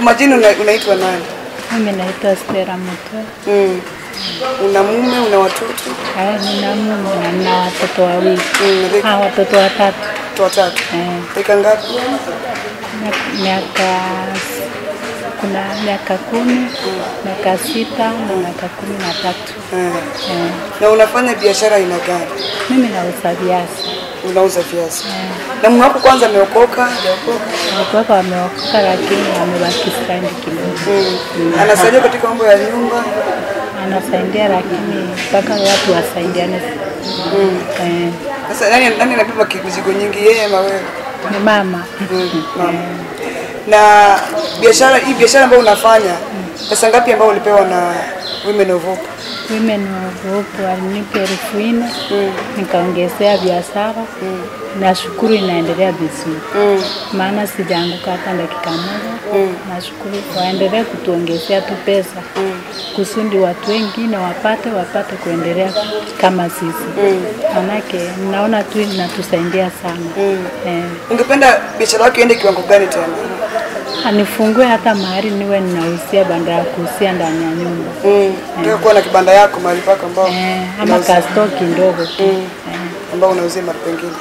majina unaitwa nani? Mimi naitwa Stella Mutwe. Una mume, una watoto? Nina mume na nina watoto wawili. Watoto watatu. Watatu. Rika ngapi? Kuna miaka 10, miaka 6 na miaka 13. Na unafanya biashara aina gani? Mimi nauza viazi. Unauza viazi? Na mume wako kwanza ameokoka? Ameokoka, lakini amebaki strand kidogo. Anasaidia katika mambo ya nyumba? Anasaidia, lakini mpaka watu wasaidiane. Sasa nani anabeba mizigo nyingi, yeye ama wewe? Ni mama. Na biashara ambayo unafanya, pesa ngapi ambayo ulipewa na Women of Hope? Women of Hope walinipa 4,000, nikaongezea biashara. Nashukuru inaendelea vizuri. Maana sijaanguka hata dakika moja. Nashukuru waendelee kutuongezea tu pesa. Kusudi watu wengine wapate kuendelea kama sisi. Manake naona tu inatusaidia sana. Ungependa biashara yako iende kiwango gani tena? Anifungue hata mahali niwe ninauzia banda ya kuuzia ndani ya nyumba. Ndio kuwa na kibanda yako mahali pako ambao ama kastoki ndogo tu. Ambao unauzia mahali pengine.